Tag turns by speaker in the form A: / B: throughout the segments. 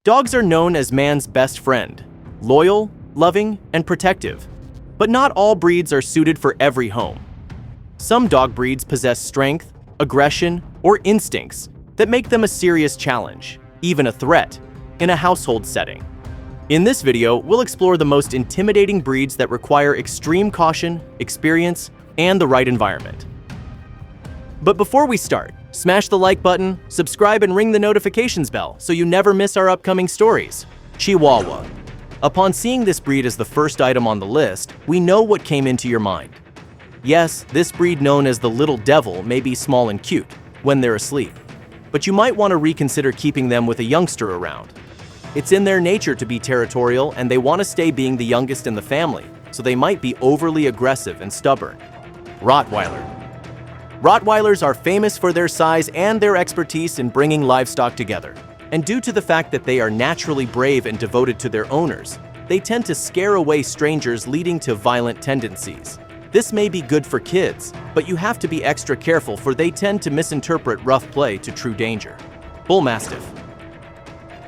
A: Dogs are known as man's best friend, loyal, loving, and protective. But not all breeds are suited for every home. Some dog breeds possess strength, aggression, or instincts that make them a serious challenge, even a threat, in a household setting. In this video, we'll explore the most intimidating breeds that require extreme caution, experience, and the right environment. But before we start, smash the like button, subscribe, and ring the notifications bell so you never miss our upcoming stories. Chihuahua. Upon seeing this breed as the first item on the list, we know what came into your mind. Yes, this breed known as the Little Devil may be small and cute when they're asleep, but you might want to reconsider keeping them with a youngster around. It's in their nature to be territorial, and they want to stay being the youngest in the family, so they might be overly aggressive and stubborn. Rottweiler. Rottweilers are famous for their size and their expertise in bringing livestock together. And due to the fact that they are naturally brave and devoted to their owners, they tend to scare away strangers, leading to violent tendencies. This may be good for kids, but you have to be extra careful, for they tend to misinterpret rough play to true danger. Bull Mastiff.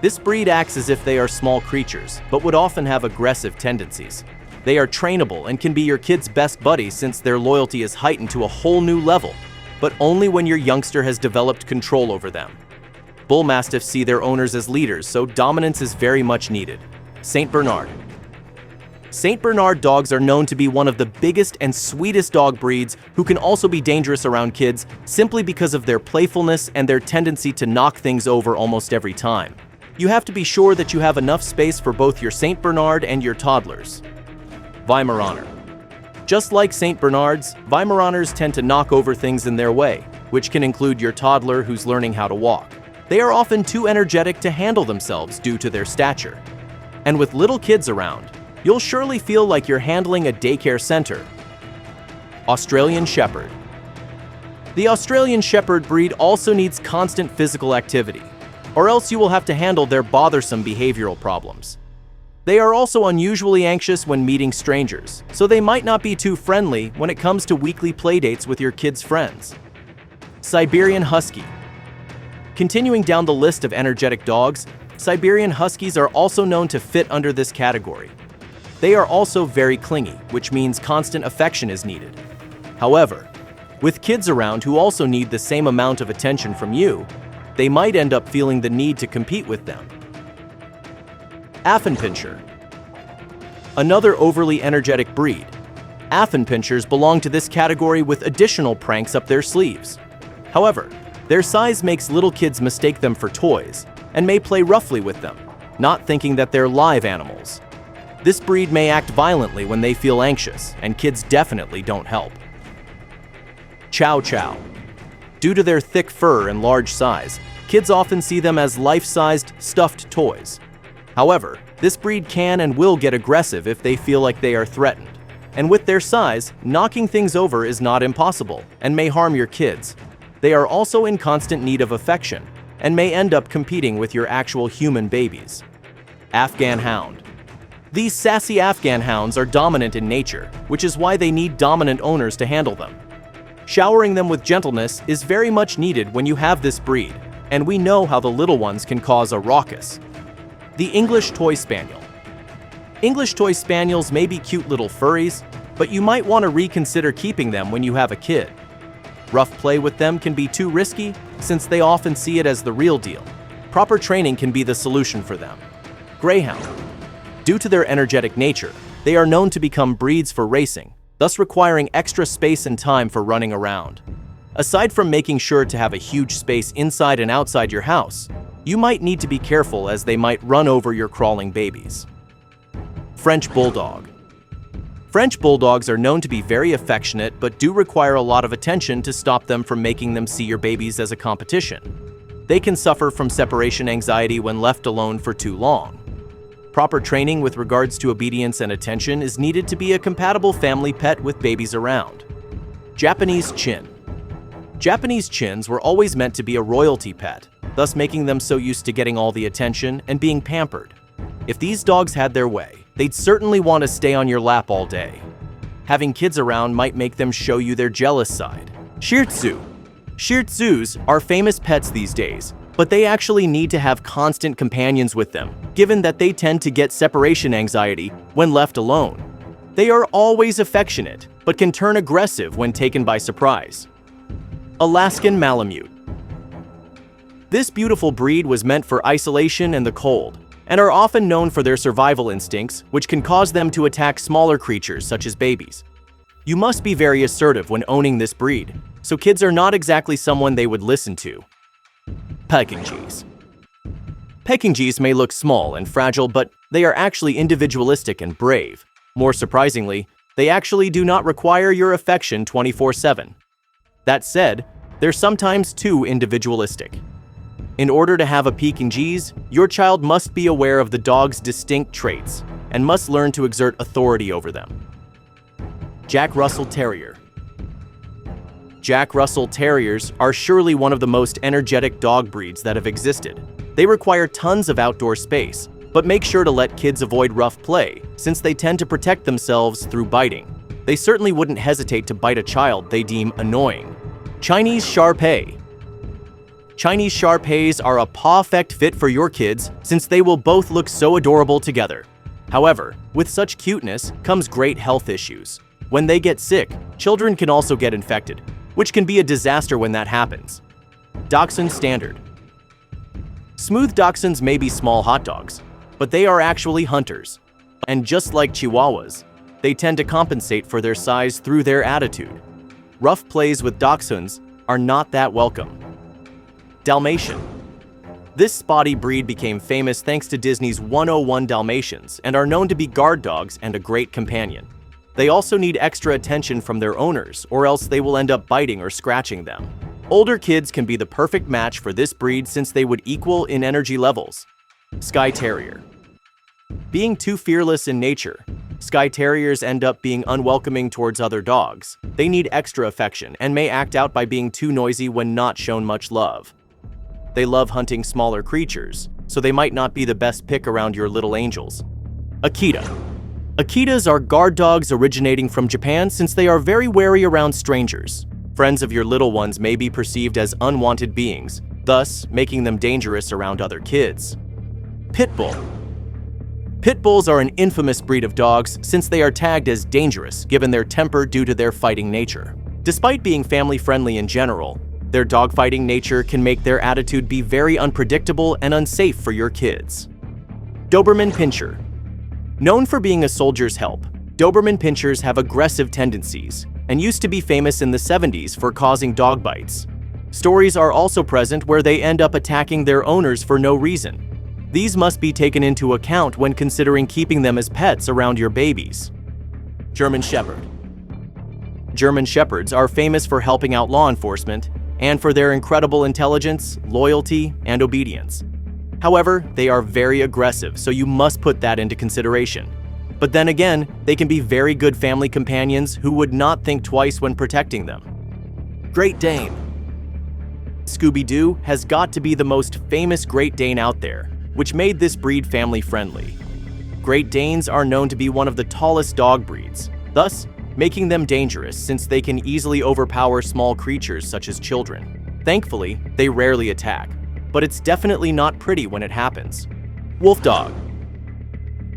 A: This breed acts as if they are small creatures, but would often have aggressive tendencies. They are trainable and can be your kid's best buddy, since their loyalty is heightened to a whole new level, but only when your youngster has developed control over them. Bull Mastiffs see their owners as leaders, so dominance is very much needed. Saint Bernard. Saint Bernard dogs are known to be one of the biggest and sweetest dog breeds, who can also be dangerous around kids simply because of their playfulness and their tendency to knock things over almost every time. You have to be sure that you have enough space for both your Saint Bernard and your toddlers. Weimaraner. Just like Saint Bernards, Weimaraners tend to knock over things in their way, which can include your toddler who's learning how to walk. They are often too energetic to handle themselves due to their stature. And with little kids around, you'll surely feel like you're handling a daycare center. Australian Shepherd. The Australian Shepherd breed also needs constant physical activity, or else you will have to handle their bothersome behavioral problems. They are also unusually anxious when meeting strangers, so they might not be too friendly when it comes to weekly playdates with your kids' friends. Siberian Husky. Continuing down the list of energetic dogs, Siberian Huskies are also known to fit under this category. They are also very clingy, which means constant affection is needed. However, with kids around who also need the same amount of attention from you, they might end up feeling the need to compete with them. Affenpinscher. Another overly energetic breed. Affenpinschers belong to this category with additional pranks up their sleeves. However, their size makes little kids mistake them for toys and may play roughly with them, not thinking that they're live animals. This breed may act violently when they feel anxious, and kids definitely don't help. Chow Chow. Due to their thick fur and large size, kids often see them as life-sized, stuffed toys. However, this breed can and will get aggressive if they feel like they are threatened. And with their size, knocking things over is not impossible and may harm your kids. They are also in constant need of affection and may end up competing with your actual human babies. Afghan Hound. These sassy Afghan hounds are dominant in nature, which is why they need dominant owners to handle them. Showering them with gentleness is very much needed when you have this breed, and we know how the little ones can cause a ruckus. The English Toy Spaniel. English Toy Spaniels may be cute little furries, but you might want to reconsider keeping them when you have a kid. Rough play with them can be too risky, since they often see it as the real deal. Proper training can be the solution for them. Greyhound. Due to their energetic nature, they are known to become breeds for racing, thus requiring extra space and time for running around. Aside from making sure to have a huge space inside and outside your house, you might need to be careful, as they might run over your crawling babies. French Bulldog. French Bulldogs are known to be very affectionate, but do require a lot of attention to stop them from making them see your babies as a competition. They can suffer from separation anxiety when left alone for too long. Proper training with regards to obedience and attention is needed to be a compatible family pet with babies around. Japanese Chin. Japanese Chins were always meant to be a royalty pet, thus making them so used to getting all the attention and being pampered. If these dogs had their way, they'd certainly want to stay on your lap all day. Having kids around might make them show you their jealous side. Shih Tzu. Shih Tzus are famous pets these days, but they actually need to have constant companions with them, given that they tend to get separation anxiety when left alone. They are always affectionate, but can turn aggressive when taken by surprise. Alaskan Malamute. This beautiful breed was meant for isolation and the cold, and are often known for their survival instincts, which can cause them to attack smaller creatures such as babies. You must be very assertive when owning this breed, so kids are not exactly someone they would listen to. Pekingese. Pekingese may look small and fragile, but they are actually individualistic and brave. More surprisingly, they actually do not require your affection 24/7. That said, they're sometimes too individualistic. In order to have a Pekingese, your child must be aware of the dog's distinct traits and must learn to exert authority over them. Jack Russell Terrier. Jack Russell Terriers are surely one of the most energetic dog breeds that have existed. They require tons of outdoor space, but make sure to let kids avoid rough play, since they tend to protect themselves through biting. They certainly wouldn't hesitate to bite a child they deem annoying. Chinese Shar Pei. Chinese Shar Peis are a perfect fit for your kids, since they will both look so adorable together. However, with such cuteness comes great health issues. When they get sick, children can also get infected, which can be a disaster when that happens. Dachshund Standard. Smooth dachshunds may be small hot dogs, but they are actually hunters. And just like Chihuahuas, they tend to compensate for their size through their attitude. Rough plays with dachshunds are not that welcome. Dalmatian. This spotty breed became famous thanks to Disney's 101 Dalmatians and are known to be guard dogs and a great companion. They also need extra attention from their owners, or else they will end up biting or scratching them. Older kids can be the perfect match for this breed since they would equal in energy levels. Skye Terrier. Being too fearless in nature, Skye Terriers end up being unwelcoming towards other dogs. They need extra affection and may act out by being too noisy when not shown much love. They love hunting smaller creatures, so they might not be the best pick around your little angels. Akita. Akitas are guard dogs originating from Japan since they are very wary around strangers. Friends of your little ones may be perceived as unwanted beings, thus making them dangerous around other kids. Pit Bull. Pit Bulls are an infamous breed of dogs since they are tagged as dangerous given their temper due to their fighting nature. Despite being family-friendly in general, their dogfighting nature can make their attitude be very unpredictable and unsafe for your kids. Doberman Pinscher. Known for being a soldier's help, Doberman Pinschers have aggressive tendencies and used to be famous in the 70s for causing dog bites. Stories are also present where they end up attacking their owners for no reason. These must be taken into account when considering keeping them as pets around your babies. German Shepherd. German Shepherds are famous for helping out law enforcement and for their incredible intelligence, loyalty, and obedience. However, they are very aggressive, so you must put that into consideration. But then again, they can be very good family companions who would not think twice when protecting them. Great Dane. Scooby-Doo has got to be the most famous Great Dane out there, which made this breed family-friendly. Great Danes are known to be one of the tallest dog breeds, thus making them dangerous since they can easily overpower small creatures such as children. Thankfully, they rarely attack, but it's definitely not pretty when it happens. Wolf Dog.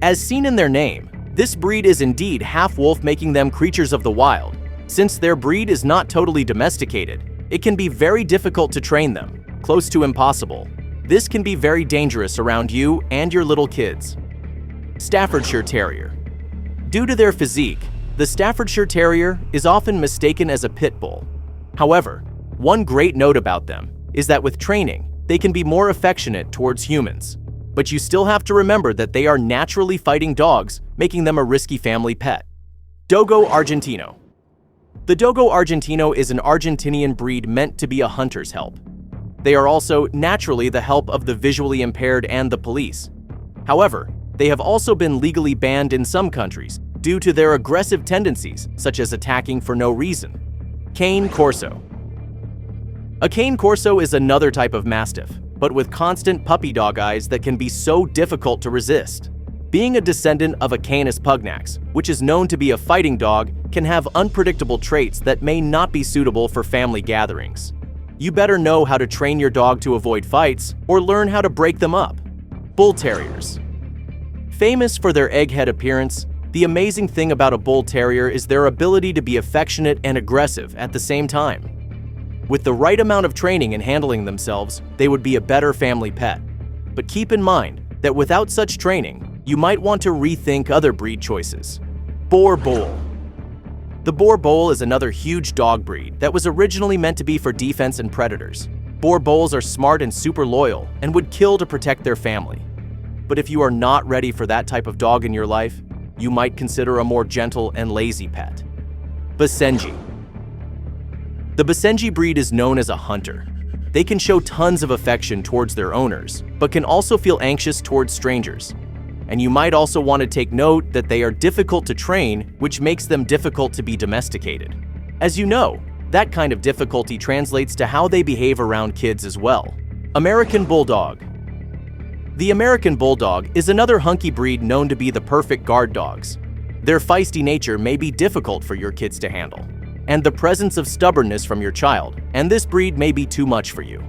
A: As seen in their name, this breed is indeed half wolf, making them creatures of the wild. Since their breed is not totally domesticated, it can be very difficult to train them, close to impossible. This can be very dangerous around you and your little kids. Staffordshire Terrier. Due to their physique, the Staffordshire Terrier is often mistaken as a pit bull. However, one great note about them is that with training, they can be more affectionate towards humans. But you still have to remember that they are naturally fighting dogs, making them a risky family pet. Dogo Argentino. The Dogo Argentino is an Argentinian breed meant to be a hunter's help. They are also naturally the help of the visually impaired and the police. However, they have also been legally banned in some countries due to their aggressive tendencies, such as attacking for no reason. Cane Corso. A Cane Corso is another type of Mastiff, but with constant puppy dog eyes that can be so difficult to resist. Being a descendant of a Canis pugnax, which is known to be a fighting dog, can have unpredictable traits that may not be suitable for family gatherings. you better know how to train your dog to avoid fights or learn how to break them up. Bull Terriers. Famous for their egghead appearance, the amazing thing about a Bull Terrier is their ability to be affectionate and aggressive at the same time. With the right amount of training and handling themselves, they would be a better family pet. But keep in mind that without such training, you might want to rethink other breed choices. Boer Bull. The Boer Bull is another huge dog breed that was originally meant to be for defense and predators. Boer Bulls are smart and super loyal and would kill to protect their family. But if you are not ready for that type of dog in your life, you might consider a more gentle and lazy pet. Basenji. The Basenji breed is known as a hunter. They can show tons of affection towards their owners, but can also feel anxious towards strangers. And you might also want to take note that they are difficult to train, which makes them difficult to be domesticated. As you know, that kind of difficulty translates to how they behave around kids as well. American Bulldog. The American Bulldog is another hunky breed known to be the perfect guard dogs. Their feisty nature may be difficult for your kids to handle, and the presence of stubbornness from your child, and this breed may be too much for you.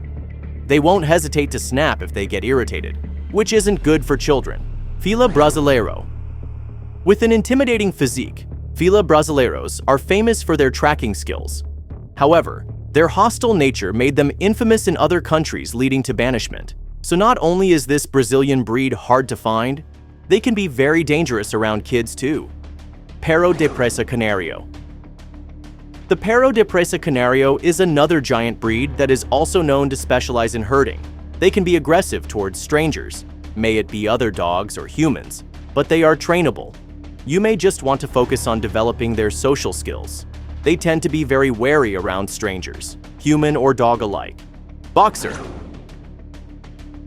A: They won't hesitate to snap if they get irritated, which isn't good for children. Fila Brasileiro. With an intimidating physique, Fila Brasileiros are famous for their tracking skills. However, their hostile nature made them infamous in other countries, leading to banishment. So not only is this Brazilian breed hard to find, they can be very dangerous around kids too. Perro de Presa Canario. The Perro de Presa Canario is another giant breed that is also known to specialize in herding. They can be aggressive towards strangers, may it be other dogs or humans, but they are trainable. You may just want to focus on developing their social skills. They tend to be very wary around strangers, human or dog alike. Boxer.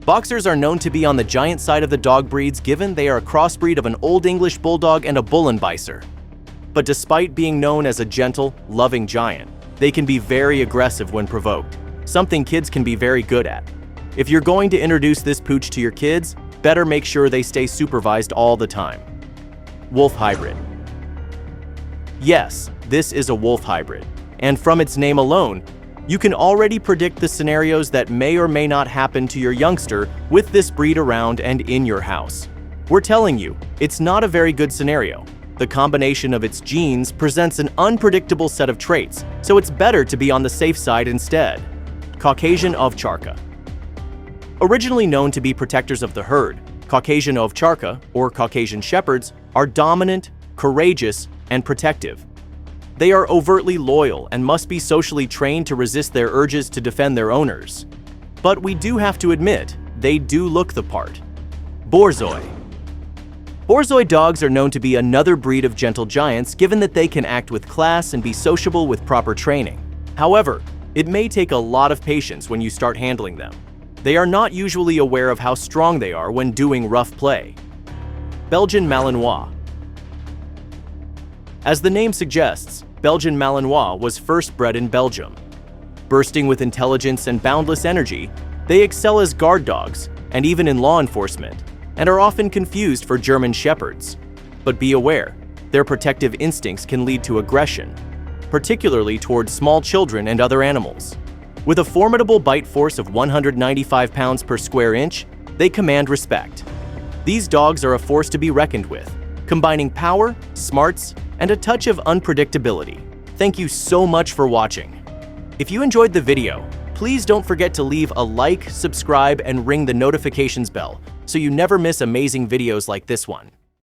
A: Boxers are known to be on the giant side of the dog breeds, given they are a crossbreed of an Old English Bulldog and a Bullenbeißer. But despite being known as a gentle, loving giant, they can be very aggressive when provoked, something kids can be very good at. If you're going to introduce this pooch to your kids, better make sure they stay supervised all the time. Wolf Hybrid. Yes, this is a wolf hybrid, and from its name alone, you can already predict the scenarios that may or may not happen to your youngster with this breed around and in your house. We're telling you, it's not a very good scenario. The combination of its genes presents an unpredictable set of traits, so it's better to be on the safe side instead. Caucasian Ovcharka. Originally known to be protectors of the herd, Caucasian Ovcharka, or Caucasian Shepherds, are dominant, courageous, and protective. They are overtly loyal and must be socially trained to resist their urges to defend their owners. But we do have to admit, they do look the part. Borzoi. Borzoi dogs are known to be another breed of gentle giants, given that they can act with class and be sociable with proper training. However, it may take a lot of patience when you start handling them. They are not usually aware of how strong they are when doing rough play. Belgian Malinois. As the name suggests, Belgian Malinois was first bred in Belgium. Bursting with intelligence and boundless energy, they excel as guard dogs and even in law enforcement, and are often confused for German Shepherds. But be aware, their protective instincts can lead to aggression, particularly towards small children and other animals. With a formidable bite force of 195 pounds per square inch, they command respect. These dogs are a force to be reckoned with, combining power, smarts, and a touch of unpredictability. Thank you so much for watching. If you enjoyed the video, please don't forget to leave a like, subscribe, and ring the notifications bell so you never miss amazing videos like this one.